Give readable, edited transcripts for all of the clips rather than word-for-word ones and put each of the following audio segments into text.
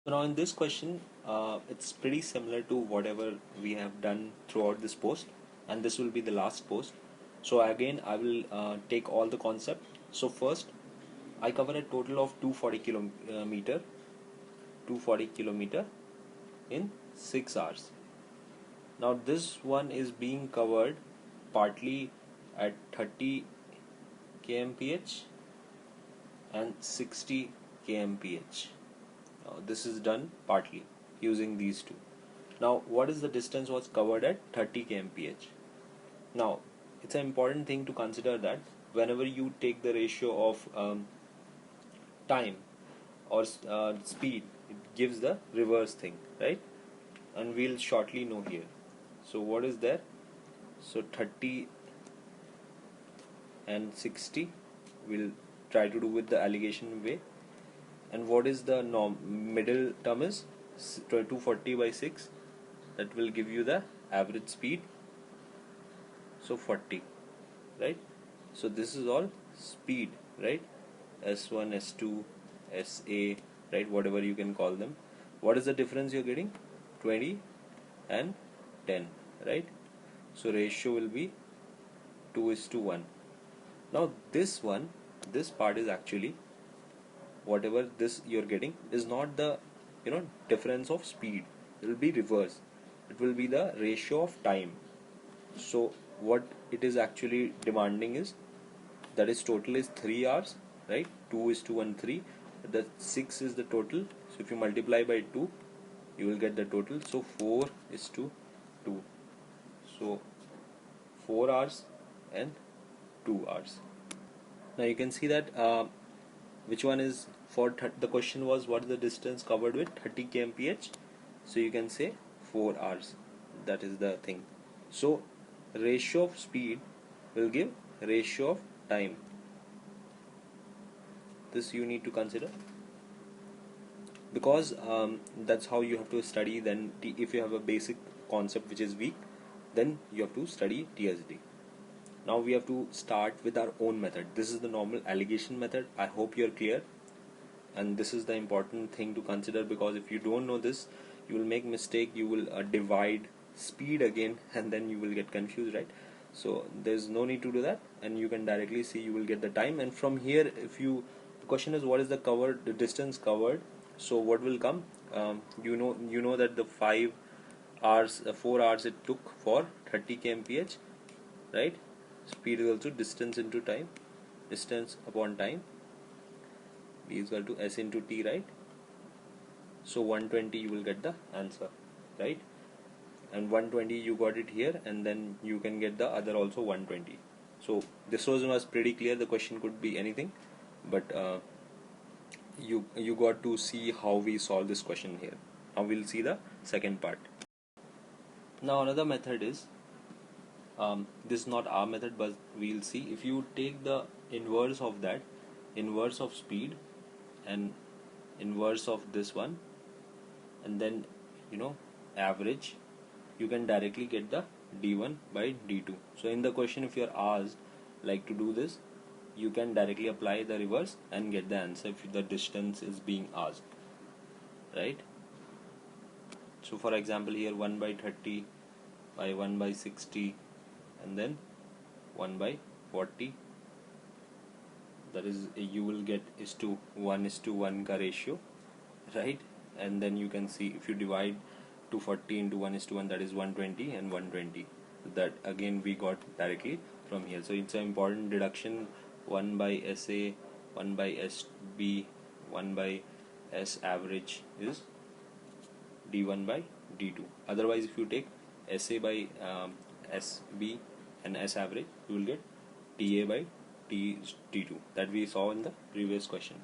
Now in this question, it's pretty similar to whatever we have done throughout this post, and this will be the last post. So again, I will take all the concept. So first, I cover a total of 240 kilometer in 6 hours. Now this one is being covered partly at 30 kmph and 60 kmph. This is done partly using these two. Now what is the distance was covered at 30 kmph? Now it's an important thing to consider that whenever you take the ratio of time or speed, it gives the reverse thing, right? And we'll shortly know here. So what is there? So 30 and 60 we'll try to do with the alligation way. And what is the middle term is 240 by 6, that will give you the average speed, so 40, right? So this is all speed, right? S1, S2, SA, right? Whatever you can call them. What is the difference you're getting? 20 and 10, right? So ratio will be 2:1. Now this part is actually, whatever this you're getting is not the difference of speed. It will be reverse. It will be the ratio of time. So what it is actually demanding is, that is total is 3 hours, right? 2:1, 3. The 6 is the total, so if you multiply by 2 you will get the total. So 4:2. So 4 hours and 2 hours. Now you can see that which one is for the question was what is the distance covered with 30 kmph, so you can say 4 hours. That is the thing. So ratio of speed will give ratio of time. This you need to consider, because that's how you have to study. Then if you have a basic concept which is weak, then you have to study TSD. Now we have to start with our own method. This is the normal alligation method. I hope you're clear, and this is the important thing to consider, because if you don't know this, you will make mistake. You will divide speed again and then you will get confused, right? So there's no need to do that, and you can directly see, you will get the time. And from here, if you, the question is what is the distance covered, so what will come, you know that the 4 hours it took for 30 kmph, right? Speed is also distance into time, distance upon time, B is equal to S into T, right? So 120 you will get the answer, right? And 120 you got it here, and then you can get the other also 120. So this was pretty clear. The question could be anything, but you got to see how we solve this question here. Now we'll see the second part. Now another method is, this is not our method, but we'll see. If you take the inverse of that, inverse of speed and inverse of this one, and then average, you can directly get the d1 by d2. So in the question, if you are asked like to do this, you can directly apply the reverse and get the answer if the distance is being asked, right? So for example, here 1 by 30 by 1 by 60 and then 1 by 40, that is, you will get is to 1:1 ka ratio, right? And then you can see, if you divide 240 into 1:1, that is 120 and 120. That again we got directly from here. So it's an important deduction. 1 by SA, 1 by SB, 1 by S average is D1 by D2. Otherwise, if you take SA by SB and S average, you will get TA by T2, that we saw in the previous question.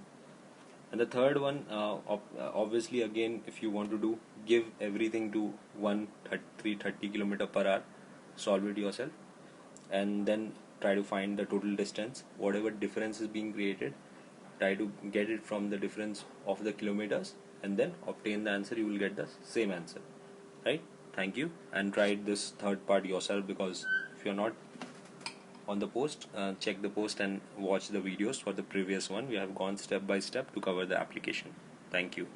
And the third one, obviously again, if you want to do, give everything to 330 km per hour, solve it yourself, and then try to find the total distance. Whatever difference is being created, try to get it from the difference of the kilometers, and then obtain the answer. You will get the same answer, right? Thank you, and try this third part yourself, because if you're not on the post, check the post and watch the videos for the previous one. We have gone step by step to cover the application. Thank you.